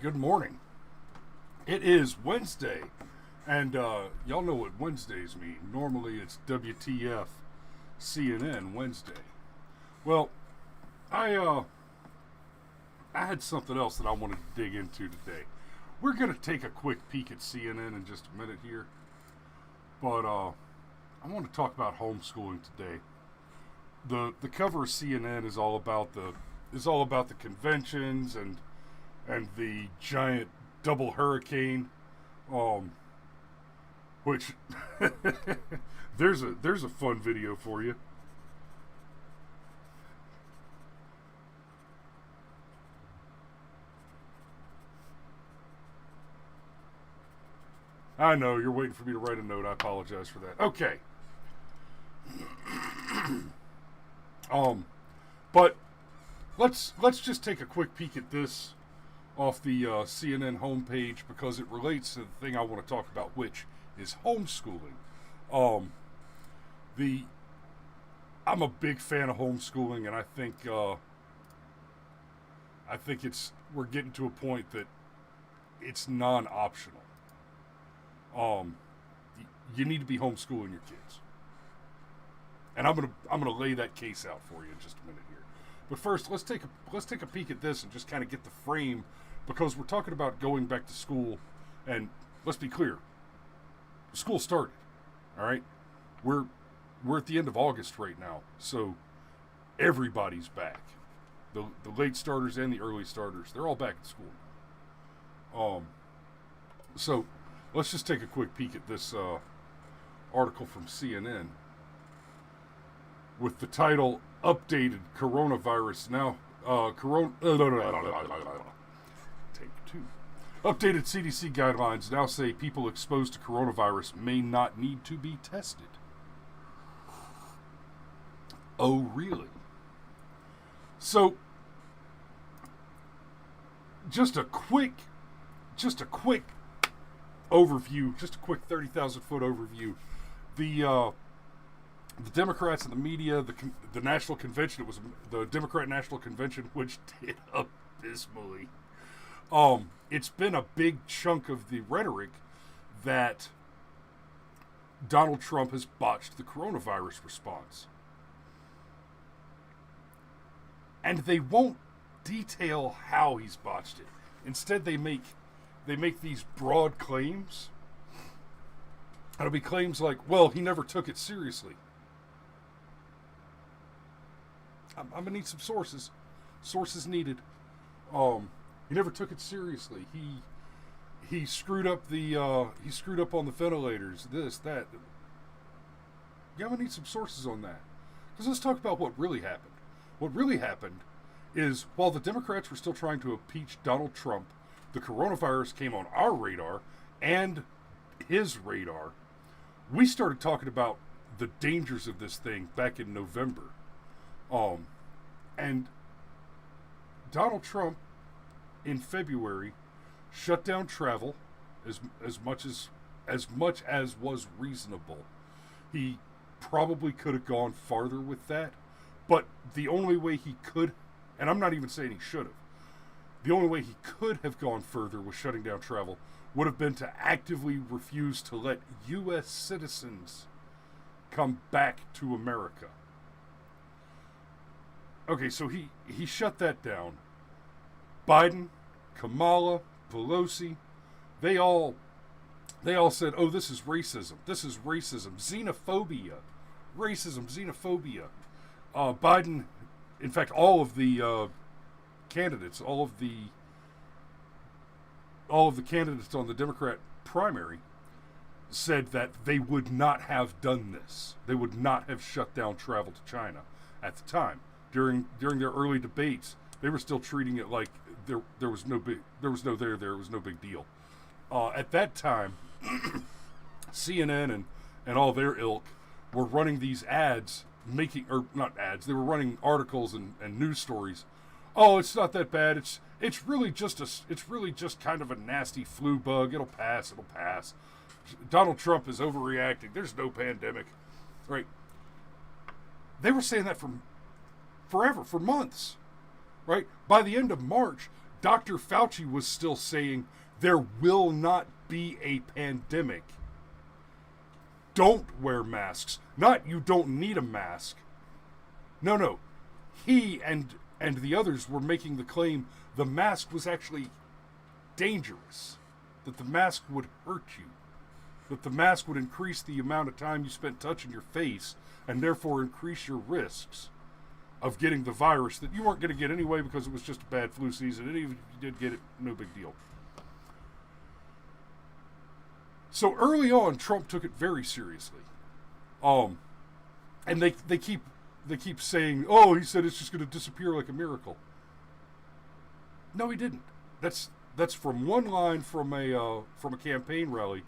good morning. It is Wednesday, and y'all know what Wednesdays mean. Normally it's WTF CNN Wednesday. Well, I had something else that I wanted to dig into today. We're going to take a quick peek at CNN in just a minute here, but I want to talk about homeschooling today. The cover of CNN is all about the conventions and the giant double hurricane, which there's a fun video for you. I know you're waiting for me to write a note. I apologize for that. Okay. But let's just take a quick peek at this off the CNN homepage because it relates to the thing I want to talk about, which is homeschooling. I'm a big fan of homeschooling, and I think we're getting to a point that it's non-optional. You need to be homeschooling your kids, and I'm gonna lay that case out for you in just a minute here. But first, let's take a peek at this and just kind of get the frame, because we're talking about going back to school, and let's be clear, school started. All right, we're at the end of August right now, so everybody's back. The late starters and the early starters, they're all back at school. So let's just take a quick peek at this article from CNN with the title "Updated Coronavirus Now." Take two. Updated CDC guidelines now say people exposed to coronavirus may not need to be tested. Oh, really? So, just a quick overview, just a quick 30,000 foot overview. The Democrats and the media, the national convention, it was the Democrat National Convention, which did abysmally. It's been a big chunk of the rhetoric that Donald Trump has botched the coronavirus response. And they won't detail how he's botched it. Instead, they make these broad claims. It'll be claims like, well, he never took it seriously. I'm going to need some sources. Sources needed. He never took it seriously. He screwed up he screwed up on the ventilators, this, that. Yeah, I'm going to need some sources on that. Because let's talk about what really happened. What really happened is, while the Democrats were still trying to impeach Donald Trump, the coronavirus came on our radar and his radar. We started talking about the dangers of this thing back in November. And Donald Trump in February shut down travel as much as was reasonable. He probably could have gone farther with that, but the only way he could, and I'm not even saying he should have, the only way he could have gone further with shutting down travel would have been to actively refuse to let U.S. citizens come back to America. Okay, so he shut that down. Biden, Kamala, Pelosi, they all said, "Oh, this is racism. This is racism, xenophobia, racism, xenophobia." Biden, in fact, all of the candidates, all of the candidates on the Democrat primary said that they would not have done this. They would not have shut down travel to China at the time. During their early debates, they were still treating it like there was no big deal. At that time, CNN and all their ilk were running these ads, they were running articles and news stories. Oh, it's not that bad. It's really just kind of a nasty flu bug. It'll pass. Donald Trump is overreacting. There's no pandemic, right? They were saying that for forever, for months, right? By the end of March, Dr. Fauci was still saying there will not be a pandemic. Don't wear masks. Not you don't need a mask. No. He and the others were making the claim the mask was actually dangerous. That the mask would hurt you. That the mask would increase the amount of time you spent touching your face and therefore increase your risks of getting the virus that you weren't going to get anyway because it was just a bad flu season. And even if you did get it, no big deal. So early on, Trump took it very seriously. And they keep saying, oh, he said it's just going to disappear like a miracle. No, he didn't. That's from one line from a campaign rally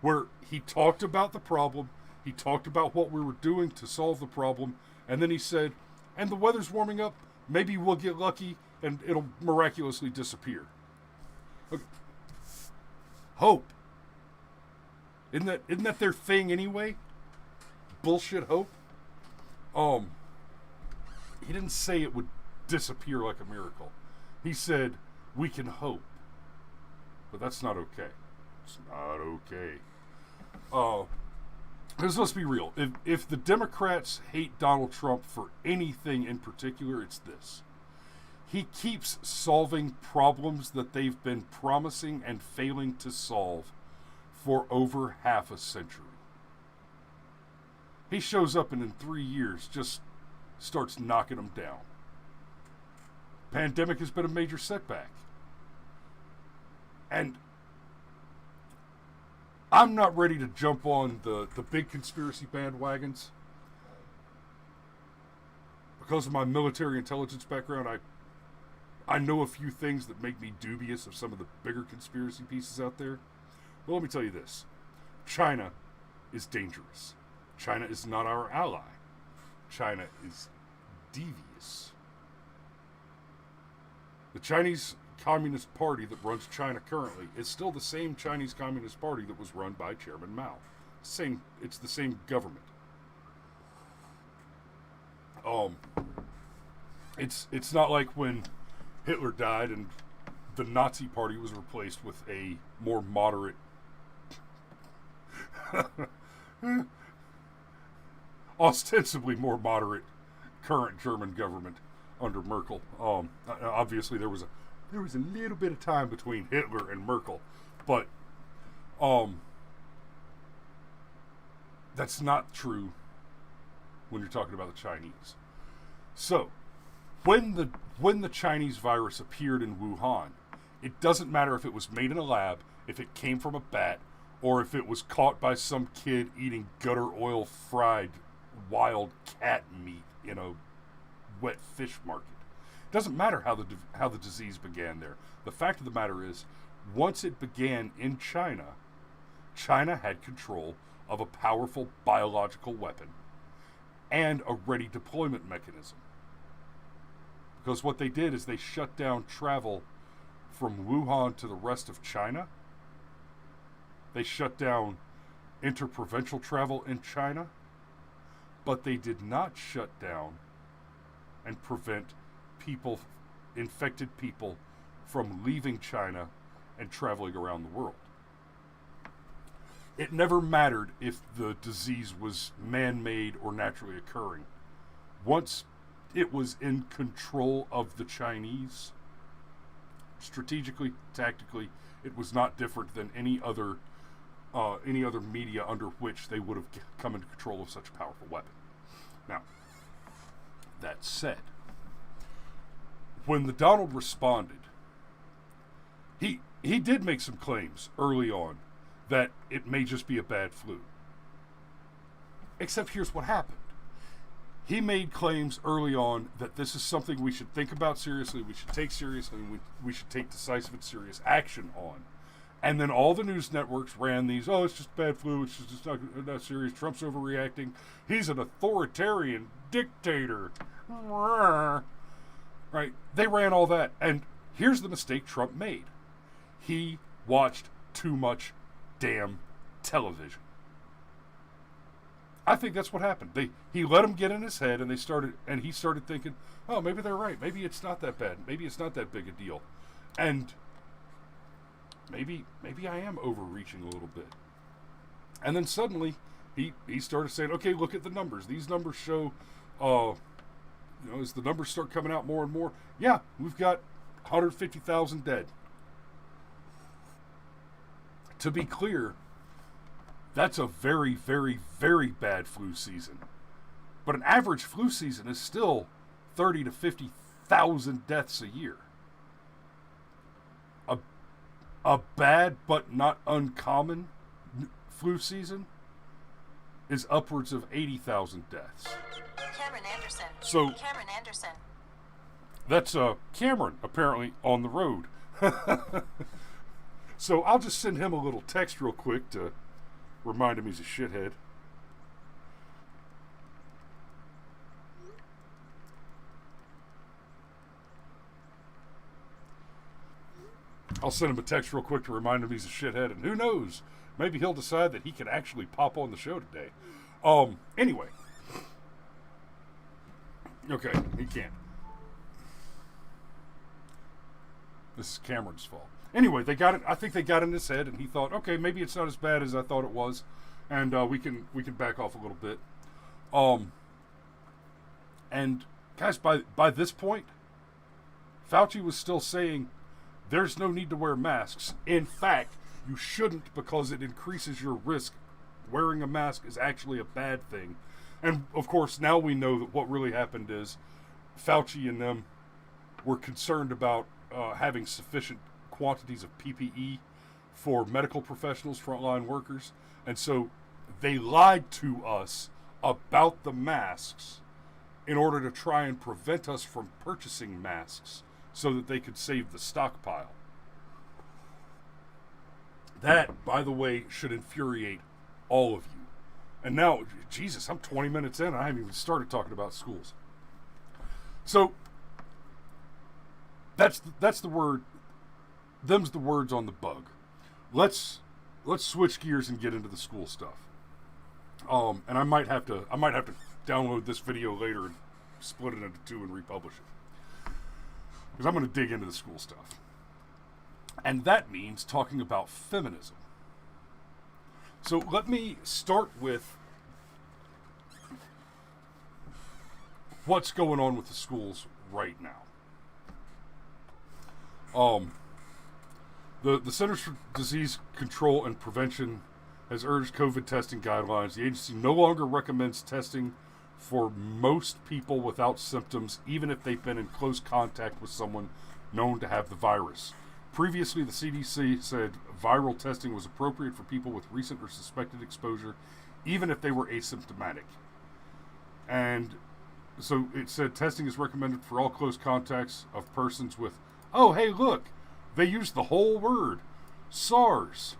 where he talked about the problem, he talked about what we were doing to solve the problem, and then he said, and the weather's warming up, maybe we'll get lucky and it'll miraculously disappear. Okay. Hope. Isn't that their thing anyway? Bullshit hope. He didn't say it would disappear like a miracle. He said we can hope. But that's not okay. It's not okay. Because let's be real. If the Democrats hate Donald Trump for anything in particular, it's this. He keeps solving problems that they've been promising and failing to solve for over half a century. He shows up and in 3 years just starts knocking them down. Pandemic has been a major setback. And I'm not ready to jump on the big conspiracy bandwagons. Because of my military intelligence background, I know a few things that make me dubious of some of the bigger conspiracy pieces out there. Well, let me tell you this. China is dangerous. China is not our ally. China is devious. The Chinese Communist Party that runs China currently is still the same Chinese Communist Party that was run by Chairman Mao. It's the same government. It's not like when Hitler died and the Nazi Party was replaced with a more moderate ostensibly more moderate current German government under Merkel. Obviously there was a little bit of time between Hitler and Merkel, but that's not true when you're talking about the Chinese. So when the Chinese virus appeared in Wuhan, it doesn't matter if it was made in a lab, if it came from a bat, or if it was caught by some kid eating gutter oil fried wild cat meat in a wet fish market. It doesn't matter how the disease began there. The fact of the matter is, once it began in China, China had control of a powerful biological weapon and a ready deployment mechanism. Because what they did is they shut down travel from Wuhan to the rest of China. They shut down interprovincial travel in China, but they did not shut down and prevent infected people from leaving China and traveling around the world. It never mattered if the disease was man-made or naturally occurring. Once it was in control of the Chinese, strategically, tactically, it was not different than any other media under which they would have come into control of such a powerful weapon. Now, that said, when the Donald responded, he did make some claims early on that it may just be a bad flu. Except here's what happened. He made claims early on that this is something we should think about seriously, we should take seriously, and we should take decisive and serious action on. And then all the news networks ran these, it's just bad flu, it's just not serious, Trump's overreacting, he's an authoritarian dictator. Right? They ran all that. And here's the mistake Trump made. He watched too much damn television. I think that's what happened. He let them get in his head, and he started thinking, oh, maybe they're right. Maybe it's not that bad. Maybe it's not that big a deal. And maybe I am overreaching a little bit. And then suddenly he started saying, okay, look at the numbers. These numbers show, as the numbers start coming out more and more, yeah, we've got 150,000 dead. To be clear, that's a very, very, very bad flu season. But an average flu season is still 30 to 50,000 deaths a year. A bad but not uncommon flu season is upwards of 80,000 deaths. Cameron Anderson. So Cameron Anderson. That's Cameron apparently on the road. So I'll just send him a little text real quick to remind him he's a shithead. I'll send him a text real quick to remind him he's a shithead, and who knows, maybe he'll decide that he can actually pop on the show today. Anyway. Okay, he can't. This is Cameron's fault. Anyway, they got it. I think they got in his head, and he thought, okay, maybe it's not as bad as I thought it was, and we can back off a little bit. And guys, by this point, Fauci was still saying there's no need to wear masks. In fact, you shouldn't because it increases your risk. Wearing a mask is actually a bad thing. And of course, now we know that what really happened is Fauci and them were concerned about having sufficient quantities of PPE for medical professionals, frontline workers. And so they lied to us about the masks in order to try and prevent us from purchasing masks so that they could save the stockpile. That, by the way, should infuriate all of you. And now, Jesus, I'm 20 minutes in and I haven't even started talking about schools. So, that's the word. Them's the words on the bug. Let's switch gears and get into the school stuff. And I might have to download this video later and split it into two and republish it. Because I'm going to dig into the school stuff. And that means talking about feminism. So let me start with what's going on with the schools right now. The Centers for Disease Control and Prevention has urged COVID testing guidelines. The agency no longer recommends testing for most people without symptoms, even if they've been in close contact with someone known to have the virus. Previously, the CDC said viral testing was appropriate for people with recent or suspected exposure, even if they were asymptomatic. And so it said testing is recommended for all close contacts of persons with, oh, hey, look, they used the whole word, SARS,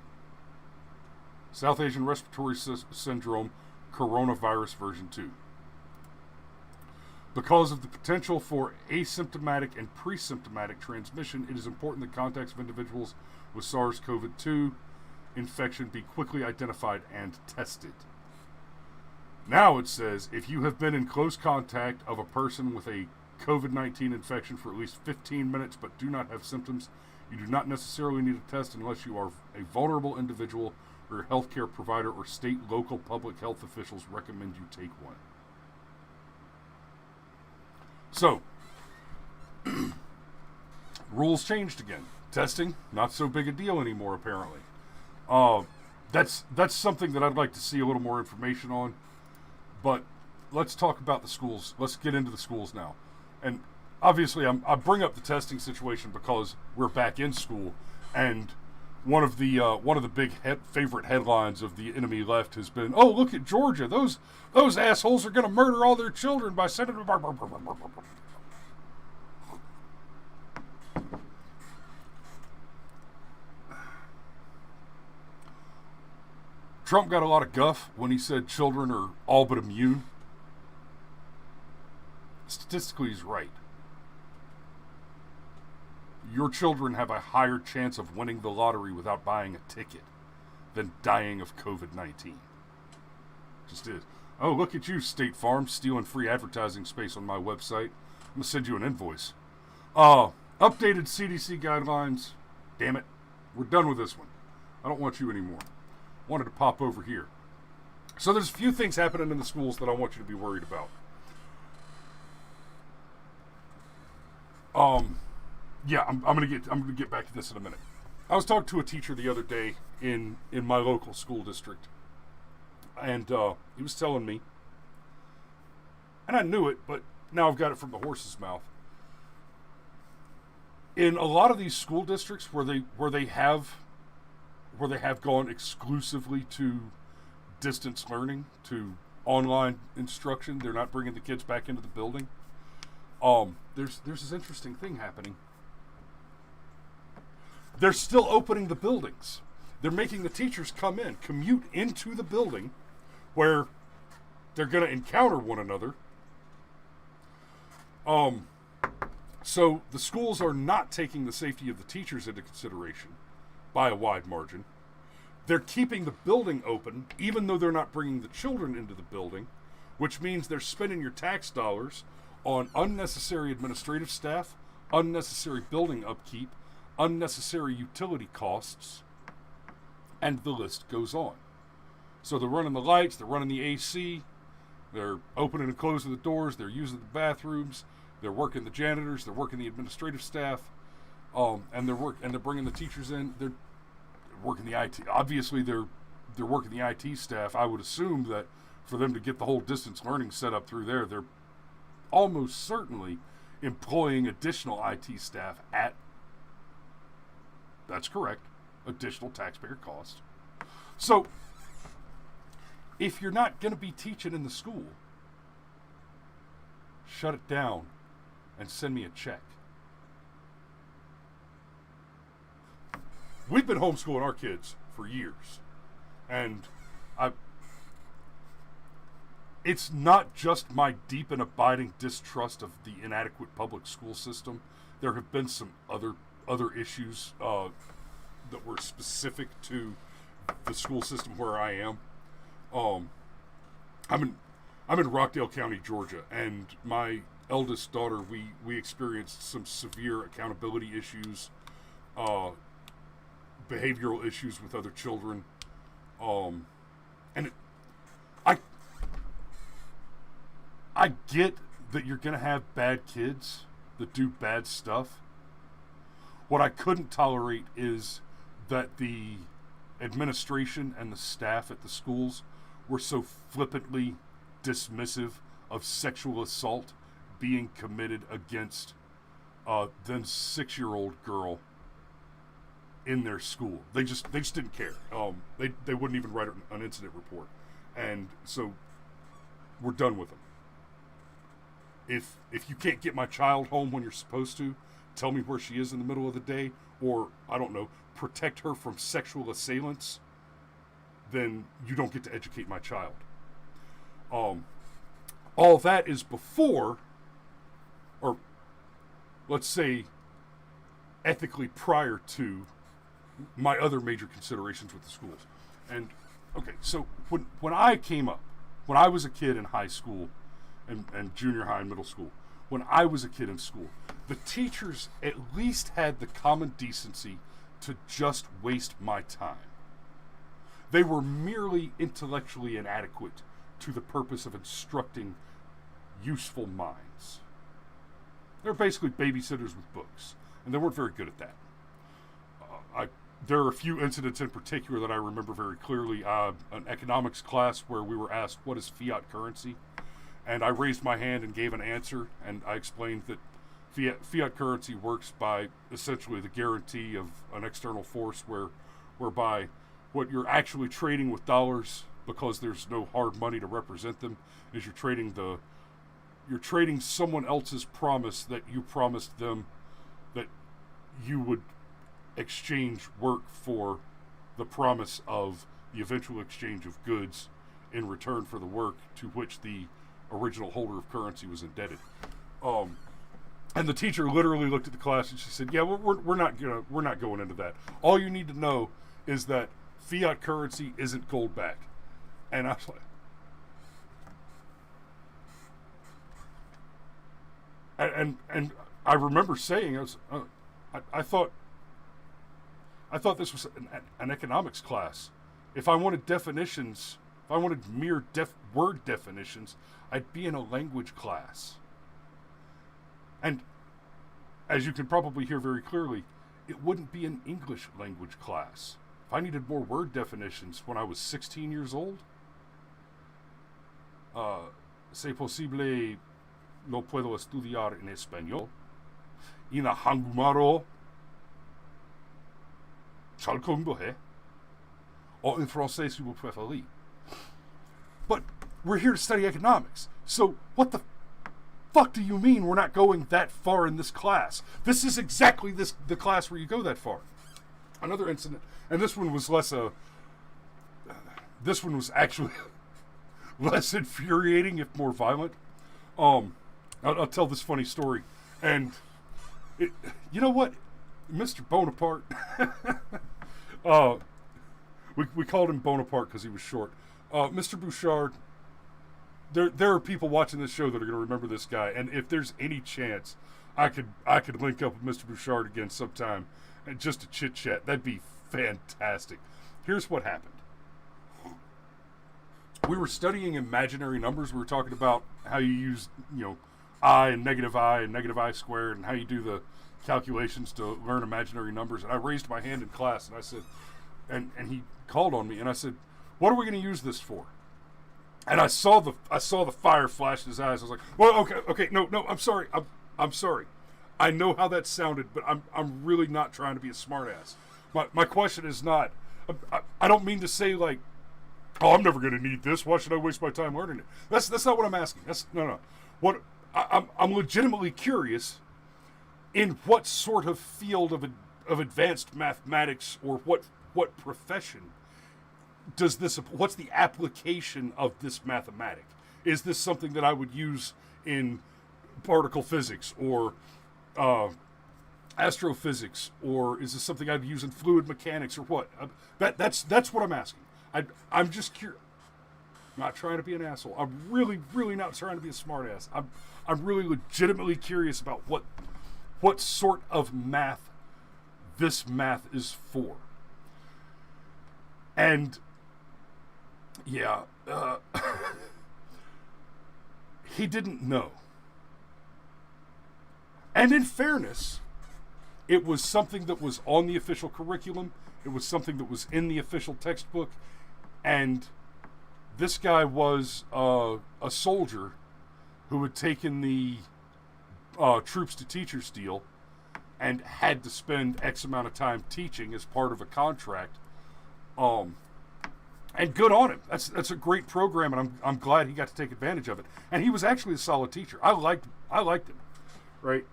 South Asian Respiratory Syndrome, coronavirus version 2. Because of the potential for asymptomatic and pre-symptomatic transmission, it is important that contacts of individuals with SARS-CoV-2 infection be quickly identified and tested. Now it says, if you have been in close contact of a person with a COVID-19 infection for at least 15 minutes but do not have symptoms, you do not necessarily need a test unless you are a vulnerable individual or a healthcare provider or state, local public health officials recommend you take one. So, rules changed again. Testing, not so big a deal anymore, apparently. That's something that I'd like to see a little more information on. But let's talk about the schools. Let's get into the schools now. And obviously, I bring up the testing situation because we're back in school, and one of the big favorite headlines of the enemy left has been, "Oh, look at Georgia! Those assholes are going to murder all their children by sending them." Trump got a lot of guff when he said children are all but immune. Statistically, he's right. Your children have a higher chance of winning the lottery without buying a ticket than dying of COVID-19. Just is. Oh, look at you, State Farm, stealing free advertising space on my website. I'm going to send you an invoice. Updated CDC guidelines. Damn it. We're done with this one. I don't want you anymore. Wanted to pop over here. So there's a few things happening in the schools that I want you to be worried about. Yeah, I'm gonna get back to this in a minute. I was talking to a teacher the other day in my local school district, and he was telling me, and I knew it, but now I've got it from the horse's mouth. In a lot of these school districts where they have gone exclusively to distance learning, to online instruction, they're not bringing the kids back into the building. There's this interesting thing happening. They're still opening the buildings. They're making the teachers commute into the building where they're going to encounter one another. So the schools are not taking the safety of the teachers into consideration by a wide margin. They're keeping the building open, even though they're not bringing the children into the building, which means they're spending your tax dollars on unnecessary administrative staff, unnecessary building upkeep, unnecessary utility costs, and the list goes on. So they're running the lights, they're running the AC, they're opening and closing the doors, they're using the bathrooms, they're working the janitors, they're working the administrative staff, and they're bringing the teachers in. They're working the IT. Obviously, they're working the IT staff. I would assume that for them to get the whole distance learning set up through there, they're almost certainly employing additional IT staff at, that's correct, additional taxpayer cost. So, if you're not going to be teaching in the school, shut it down and send me a check. We've been homeschooling our kids for years, and it's not just my deep and abiding distrust of the inadequate public school system. There have been some other issues that were specific to the school system where I am. I'm in Rockdale County, Georgia, and my eldest daughter, we experienced some severe accountability issues, behavioral issues with other children, and I get that you're going to have bad kids that do bad stuff. What I couldn't tolerate is that the administration and the staff at the schools were so flippantly dismissive of sexual assault being committed against then 6-year-old girl in their school. They just didn't care. They wouldn't even write an incident report, and so we're done with them. If you can't get my child home when you're supposed to, tell me where she is in the middle of the day, or I don't know, protect her from sexual assailants, then you don't get to educate my child. All that is before, or let's say ethically prior to, my other major considerations with the schools. And okay, so when I came up, when I was a kid in high school and junior high and middle school, when I was a kid in school, the teachers at least had the common decency to just waste my time. They were merely intellectually inadequate to the purpose of instructing useful minds. They were basically babysitters with books, and they weren't very good at that. There are a few incidents in particular that I remember very clearly. An economics class where we were asked, what is fiat currency? And I raised my hand and gave an answer, and I explained that fiat currency works by essentially the guarantee of an external force whereby what you're actually trading with dollars, because there's no hard money to represent them, is you're trading someone else's promise that you promised them that you would exchange work for the promise of the eventual exchange of goods in return for the work to which the original holder of currency was indebted. And the teacher literally looked at the class and she said, "Yeah, we're not going into that. All you need to know is that fiat currency isn't gold backed." And I was like, and I remember saying, I thought this was an economics class. If I wanted definitions, if I wanted mere word definitions, I'd be in a language class. And as you can probably hear very clearly, it wouldn't be an English language class. If I needed more word definitions when I was 16 years old, c'est posible no puedo estudiar en español. Ina hangumaro chalkombohe. Or en français si vous préférez. But we're here to study economics. So what the fuck do you mean we're not going that far in this class? This is exactly the class where you go that far. Another incident, and this one was this one was actually less infuriating, if more violent. I'll tell this funny story. And you know what? Mr. Bonaparte, we called him Bonaparte because he was short. Mr. Bouchard, there are people watching this show that are going to remember this guy, and if there's any chance I could link up with Mr. Bouchard again sometime and just to chit chat, that'd be fantastic. Here's what happened. We were studying imaginary numbers. We were talking about how you use, I and negative I squared, and how you do the calculations to learn imaginary numbers. And I raised my hand in class, and I said, and he called on me, and I said, "What are we going to use this for?" And I saw the fire flash in his eyes. I was like, "Well, okay, no, I'm sorry, I'm sorry. I know how that sounded, but I'm really not trying to be a smartass. My question is not. I don't mean to say like, oh, I'm never going to need this. Why should I waste my time learning it? That's not what I'm asking. No. What I'm legitimately curious in what sort of field of advanced mathematics or what profession does this? What's the application of this mathematic? Is this something that I would use in particle physics or astrophysics, or is this something I'd use in fluid mechanics or what? That's what I'm asking. I'm just curious. I'm not trying to be an asshole. I'm really, really not trying to be a smartass. I'm really legitimately curious about what sort of math this math is for. And yeah, he didn't know. And in fairness, it was something that was on the official curriculum. It was something that was in the official textbook. And this guy was a soldier who had taken the troops to teachers deal and had to spend X amount of time teaching as part of a contract. And good on him. That's a great program, and I'm glad he got to take advantage of it. And he was actually a solid teacher. I liked him, right?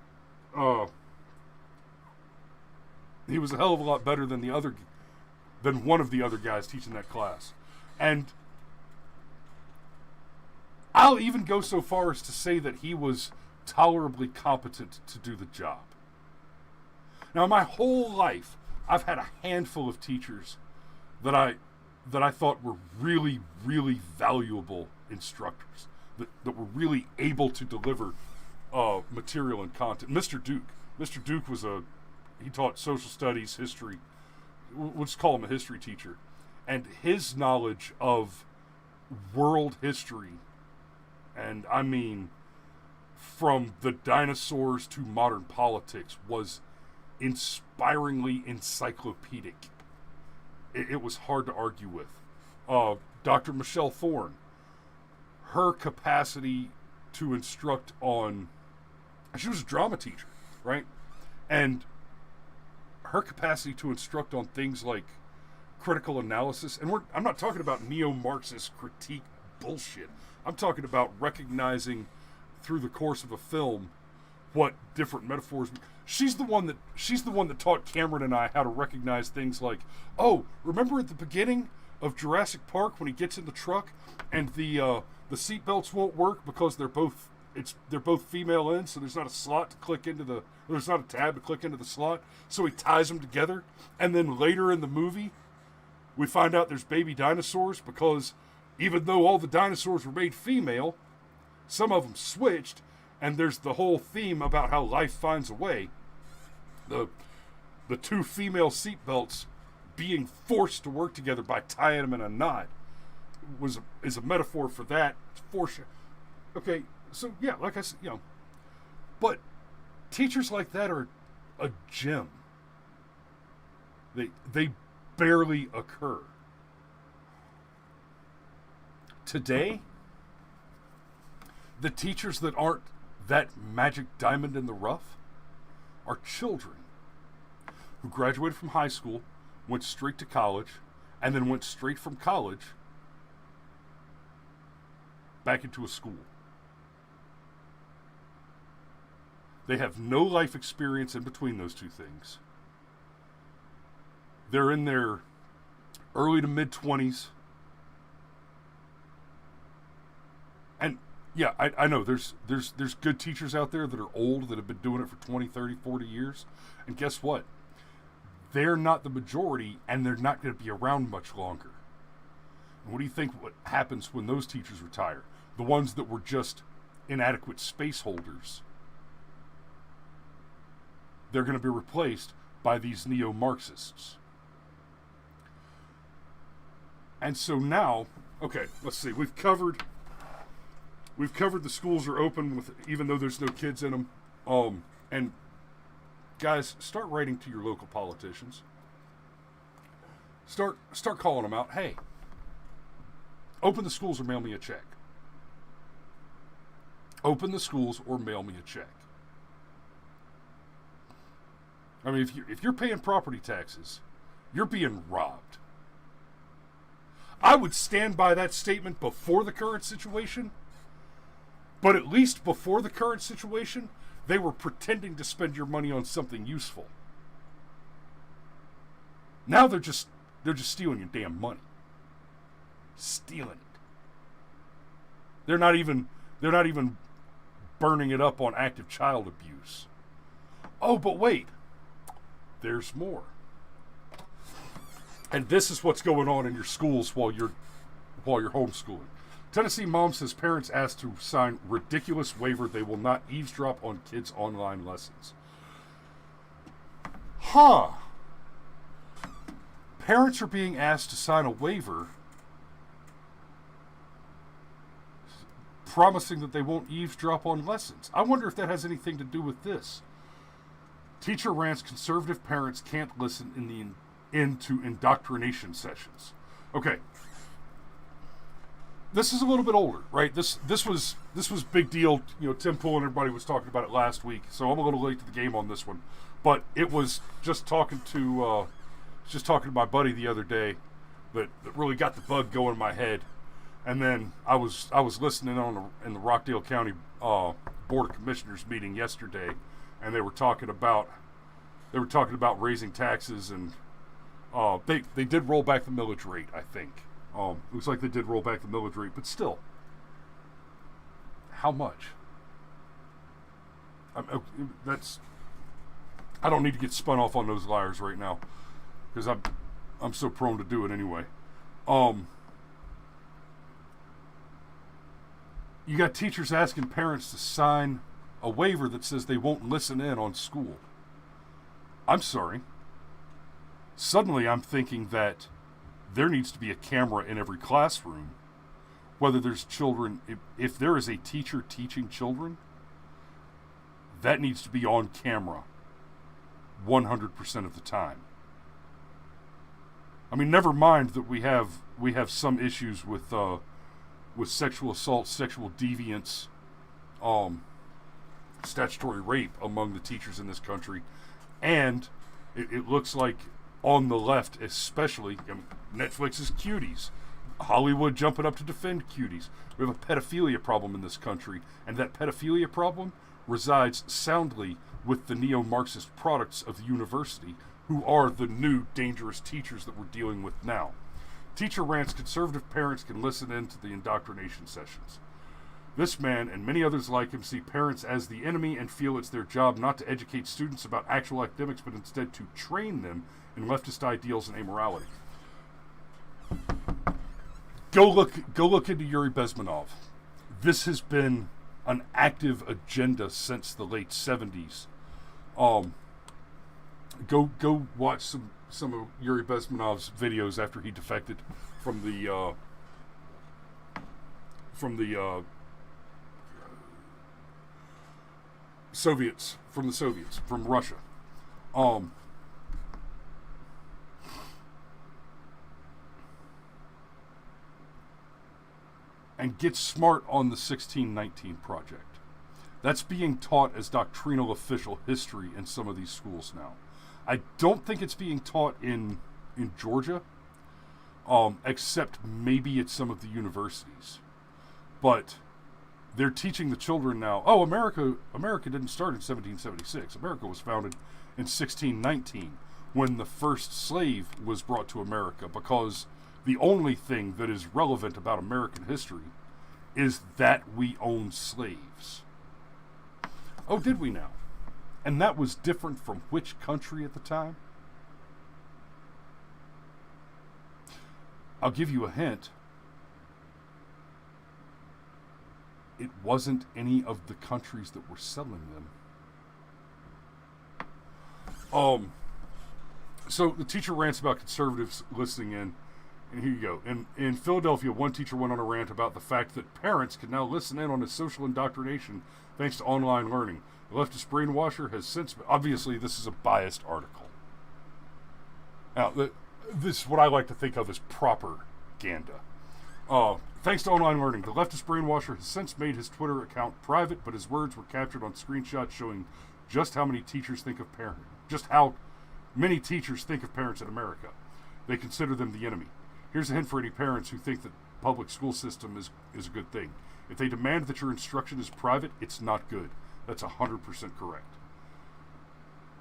He was a hell of a lot better than one of the other guys teaching that class. And I'll even go so far as to say that he was tolerably competent to do the job. Now, my whole life, I've had a handful of teachers that I thought were really, really valuable instructors, that were really able to deliver material and content. Mr. Duke was he taught social studies, history. We'll just call him a history teacher. And his knowledge of world history, and I mean from the dinosaurs to modern politics, was inspiringly encyclopedic. It was hard to argue with. Dr. Michelle Thorne, her capacity to instruct on... She was a drama teacher, right? And her capacity to instruct on things like critical analysis, and I'm not talking about neo-Marxist critique bullshit. I'm talking about recognizing through the course of a film what different metaphors. She's the one that taught Cameron and I how to recognize things like, oh, remember at the beginning of Jurassic Park when he gets in the truck and the seatbelts won't work because they're both female ends, so there's not a tab to click into the slot, so he ties them together, and then later in the movie we find out there's baby dinosaurs because even though all the dinosaurs were made female, some of them switched, And there's the whole theme about how life finds a way. The two female seatbelts being forced to work together by tying them in a knot is a metaphor for that. Okay, so yeah, like I said, but teachers like that are a gem. They barely occur. Today, the teachers that aren't that magic diamond in the rough are children who graduated from high school, went straight to college, and then went straight from college back into a school. They have no life experience in between those two things. They're in their early to mid-20s. And yeah, I know there's good teachers out there that are old, that have been doing it for 20, 30, 40 years. And guess what? They're not the majority, and they're not going to be around much longer. And what do you think what happens when those teachers retire? The ones that were just inadequate space holders. They're going to be replaced by these neo-Marxists. And so now, okay, let's see. We've covered the schools are open with, even though there's no kids in them. And guys, start writing to your local politicians. Start calling them out. Hey, open the schools or mail me a check. Open the schools or mail me a check. I mean, if you're paying property taxes, you're being robbed. I would stand by that statement before the current situation, but at least before the current situation, they were pretending to spend your money on something useful. Now they're just stealing your damn money. Stealing it. They're not even burning it up on active child abuse. Oh, but wait. There's more. And this is what's going on in your schools while you're homeschooling. Tennessee mom says parents asked to sign ridiculous waiver they will not eavesdrop on kids' online lessons. Parents are being asked to sign a waiver promising that they won't eavesdrop on lessons. I wonder if that has anything to do with this. Teacher rants conservative parents can't listen into indoctrination sessions. Okay. This is a little bit older, right? This was big deal. Tim Pool and everybody was talking about it last week, so I'm a little late to the game on this one. But it was just talking to my buddy the other day that really got the bug going in my head. And then I was listening in the Rockdale County Board of Commissioners meeting yesterday, and they were talking about raising taxes, and they did roll back the millage rate, I think. Looks like they did roll back the millage rate, but still, how much? I don't need to get spun off on those liars right now, because I'm so prone to do it anyway. You got teachers asking parents to sign a waiver that says they won't listen in on school. I'm sorry. Suddenly I'm thinking that there needs to be a camera in every classroom, whether there's children. If there is a teacher teaching children, that needs to be on camera 100% of the time. I mean, never mind that we have some issues with sexual assault, sexual deviance, statutory rape among the teachers in this country, and it looks like on the left, especially, Netflix's Cuties, Hollywood jumping up to defend Cuties. We have a pedophilia problem in this country, and that pedophilia problem resides soundly with the neo-Marxist products of the university, who are the new dangerous teachers that we're dealing with now. Teacher rants conservative parents can listen in to the indoctrination sessions. This man and many others like him see parents as the enemy and feel it's their job not to educate students about actual academics, but instead to train them in leftist ideals and amorality. Go look into Yuri Bezmenov. This has been an active agenda since the late 70s. Go watch some of Yuri Bezmenov's videos after he defected from the Soviets, from Russia. And get smart on the 1619 project. That's being taught as doctrinal official history in some of these schools now. I don't think it's being taught in Georgia, except maybe at some of the universities. But they're teaching the children now, oh, America didn't start in 1776. America was founded in 1619 when the first slave was brought to America, because the only thing that is relevant about American history is that we own slaves. Oh, did we now? And that was different from which country at the time? I'll give you a hint. It wasn't any of the countries that were selling them. So the teacher rants about conservatives listening in. And here you go. In Philadelphia, one teacher went on a rant about the fact that parents can now listen in on his social indoctrination thanks to online learning. The leftist brainwasher has since... Obviously, this is a biased article. Now, this is what I like to think of as propaganda. Thanks to online learning, the leftist brainwasher has since made his Twitter account private, but his words were captured on screenshots showing just how many teachers think of parents. Just how many teachers think of parents in America. They consider them the enemy. Here's a hint for any parents who think that public school system is a good thing. If they demand that your instruction is private, it's not good. That's 100% correct.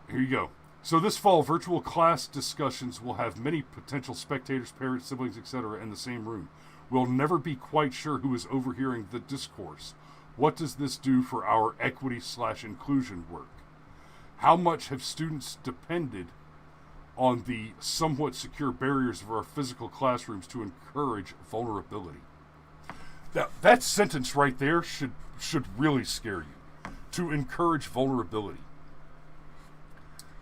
Here you go. So this fall, virtual class discussions will have many potential spectators, parents, siblings, etc. in the same room. We'll never be quite sure who is overhearing the discourse. What does this do for our equity/inclusion work? How much have students depended on the somewhat secure barriers of our physical classrooms to encourage vulnerability? That sentence right there should really scare you. To encourage vulnerability.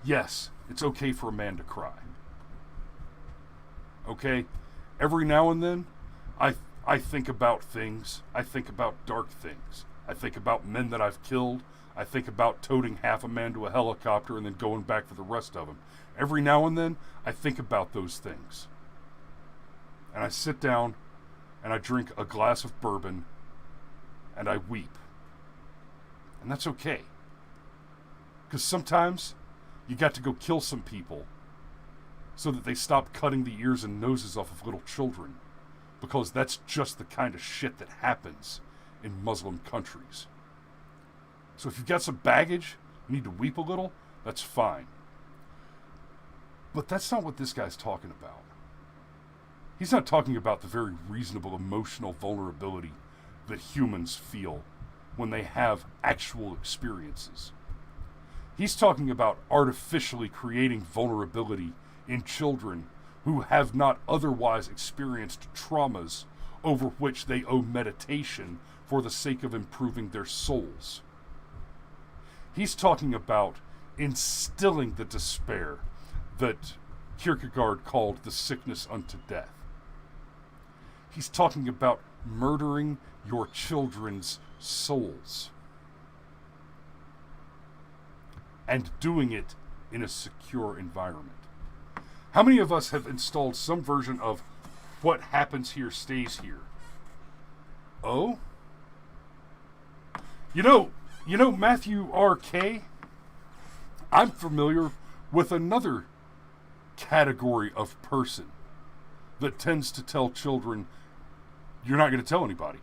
Yes, it's okay for a man to cry. Okay? Every now and then, I think about things. I think about dark things. I think about men that I've killed. I think about toting half a man to a helicopter and then going back for the rest of them. Every now and then, I think about those things. And I sit down and I drink a glass of bourbon and I weep. And that's okay. Because sometimes you got to go kill some people so that they stop cutting the ears and noses off of little children. Because that's just the kind of shit that happens in Muslim countries. So if you've got some baggage, you need to weep a little, that's fine. But that's not what this guy's talking about. He's not talking about the very reasonable emotional vulnerability that humans feel when they have actual experiences. He's talking about artificially creating vulnerability in children who have not otherwise experienced traumas over which they owe meditation for the sake of improving their souls. He's talking about instilling the despair that Kierkegaard called the sickness unto death. He's talking about murdering your children's souls. And doing it in a secure environment. How many of us have installed some version of what happens here stays here? Oh? You know Matthew R.K.? I'm familiar with another category of person that tends to tell children, you're not going to tell anybody.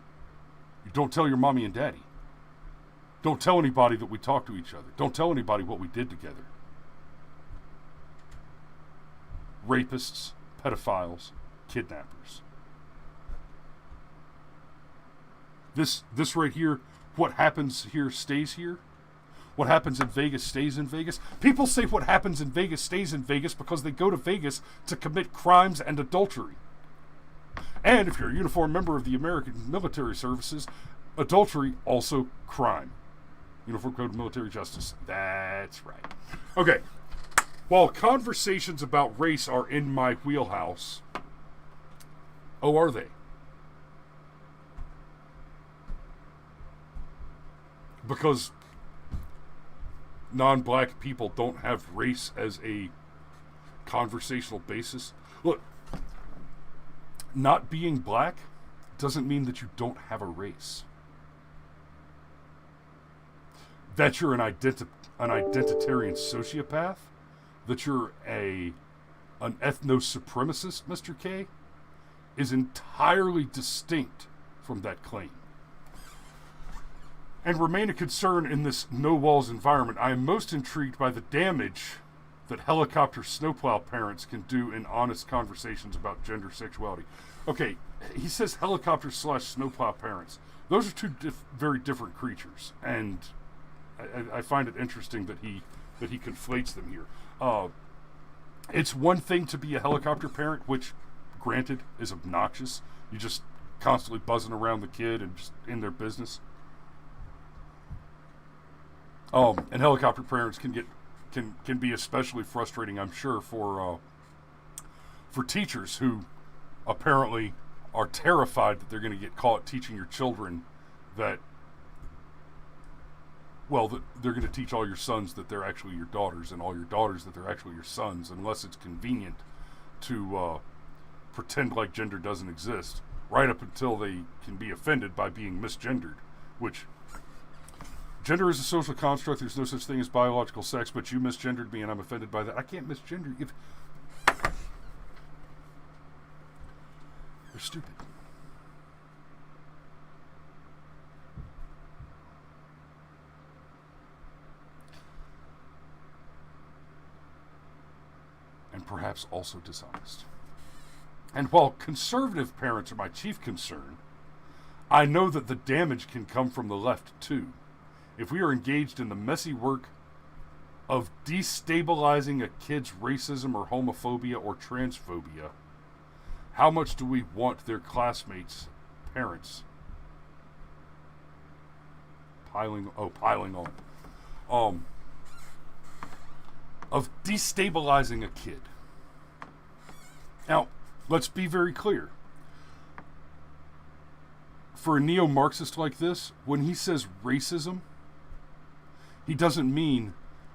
You don't tell your mommy and daddy. Don't tell anybody that we talk to each other. Don't tell anybody what we did together. Rapists, pedophiles, kidnappers. This right here, what happens here stays here. What happens in Vegas stays in Vegas. People say what happens in Vegas stays in Vegas because they go to Vegas to commit crimes and adultery. And if you're a uniformed member of the American military services, Adultery, also crime. Uniform Code of Military Justice. That's right. Okay. While conversations about race are in my wheelhouse, oh, are they? Because non-black people don't have race as a conversational basis. Look, not being black doesn't mean that you don't have a race. That you're an identitarian sociopath, that you're an ethno-supremacist, Mr. K, is entirely distinct from that claim. And remain a concern in this no-walls environment. I am most intrigued by the damage that helicopter snowplow parents can do in honest conversations about gender sexuality. Okay, he says helicopter/snowplow parents. Those are two very different creatures, and I find it interesting that he conflates them here. It's one thing to be a helicopter parent, which, granted, is obnoxious. You just constantly buzzing around the kid and just in their business. And helicopter parents can be especially frustrating, I'm sure, for teachers who apparently are terrified that they're going to get caught teaching your children that they're going to teach all your sons that they're actually your daughters, and all your daughters that they're actually your sons, unless it's convenient to pretend like gender doesn't exist, right up until they can be offended by being misgendered, which... Gender is a social construct. There's no such thing as biological sex, but you misgendered me and I'm offended by that. I can't misgender you. You're stupid. And perhaps also dishonest. And while conservative parents are my chief concern, I know that the damage can come from the left too. If we are engaged in the messy work of destabilizing a kid's racism or homophobia or transphobia, how much do we want their classmates' parents piling on? Of destabilizing a kid. Now, let's be very clear. For a neo-Marxist like this, when he says racism, he doesn't mean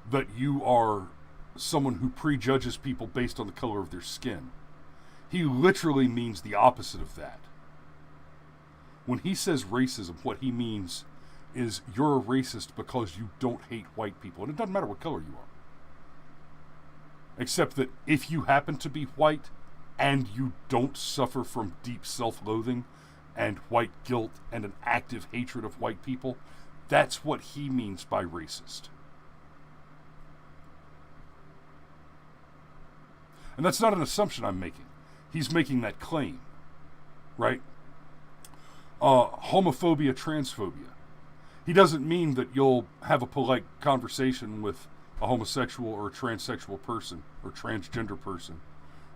that you are someone who prejudges people based on the color of their skin. He literally means the opposite of that. When he says racism, what he means is you're a racist because you don't hate white people. And it doesn't matter what color you are. Except that if you happen to be white and you don't suffer from deep self-loathing and white guilt and an active hatred of white people, that's what he means by racist. And that's not an assumption I'm making. He's making that claim, right? Homophobia, transphobia. He doesn't mean that you'll have a polite conversation with a homosexual or a transsexual person or transgender person,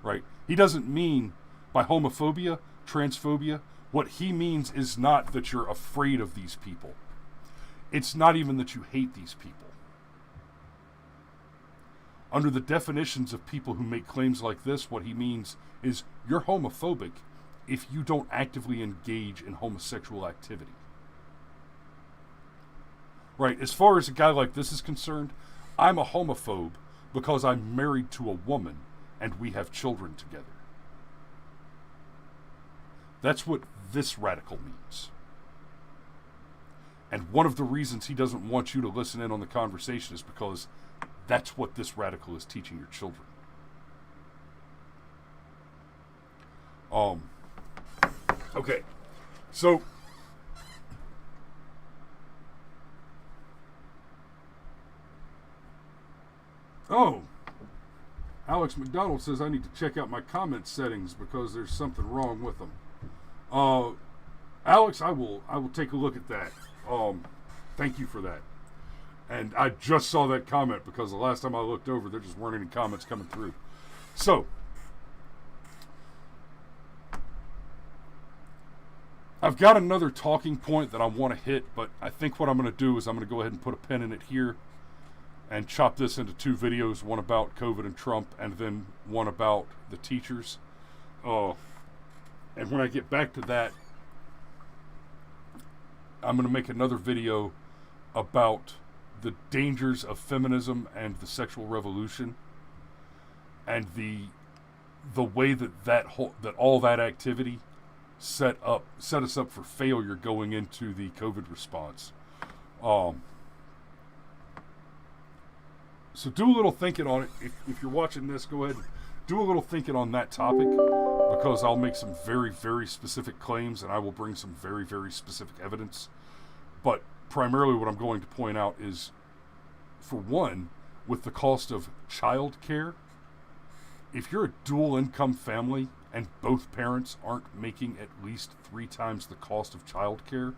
right? He doesn't mean by homophobia, transphobia, what he means is not that you're afraid of these people. It's not even that you hate these people. Under the definitions of people who make claims like this, what he means is you're homophobic if you don't actively engage in homosexual activity. Right, as far as a guy like this is concerned, I'm a homophobe because I'm married to a woman and we have children together. That's what this radical means. And one of the reasons he doesn't want you to listen in on the conversation is because that's what this radical is teaching your children. Okay. So Alex McDonald says I need to check out my comment settings because there's something wrong with them. Alex, I will take a look at that. Thank you for that. And I just saw that comment because the last time I looked over, there just weren't any comments coming through. So, I've got another talking point that I want to hit, but I think what I'm going to do is I'm going to go ahead and put a pin in it here and chop this into 2 videos, one about COVID and Trump, and then one about the teachers. And when I get back to that, I'm going to make another video about the dangers of feminism and the sexual revolution, and the way that all that activity set us up for failure going into the COVID response. So do a little thinking on it. If you're watching this, go ahead and do a little thinking on that topic, because I'll make some very, very specific claims, and I will bring some very, very specific evidence. But primarily what I'm going to point out is, for one, with the cost of child care, if you're a dual income family and both parents aren't making at least 3 times the cost of child care,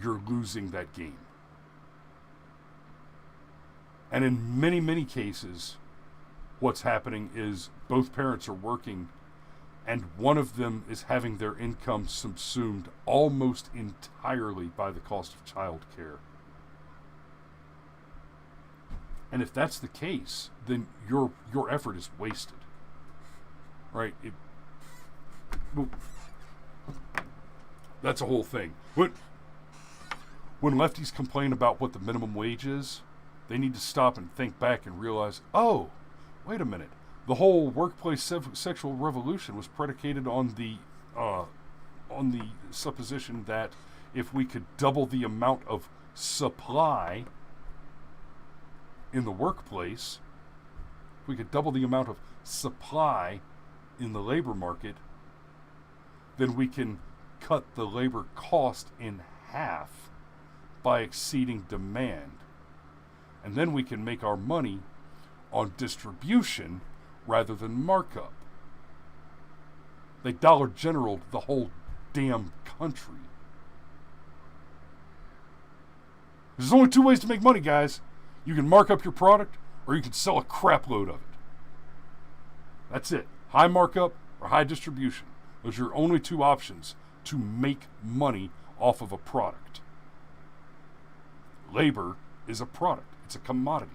you're losing that game. And in many, many cases, what's happening is both parents are working, and one of them is having their income subsumed almost entirely by the cost of child care. And if that's the case, then your effort is wasted. Right? That's a whole thing. When lefties complain about what the minimum wage is, they need to stop and think back and realize, oh, wait a minute. The whole workplace sexual revolution was predicated on the supposition that if we could double the amount of supply in the workplace, if we could double the amount of supply in the labor market, then we can cut the labor cost in half by exceeding demand. And then we can make our money on distribution rather than markup. They Dollar Generaled the whole damn country. There's only 2 ways to make money, guys. You can mark up your product, or you can sell a crap load of it. That's it. High markup or high distribution. Those are your only 2 options to make money off of a product. Labor is a product. It's a commodity.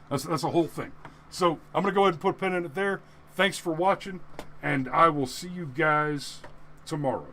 That's a whole thing. So I'm going to go ahead and put a pin in it there. Thanks for watching, and I will see you guys tomorrow.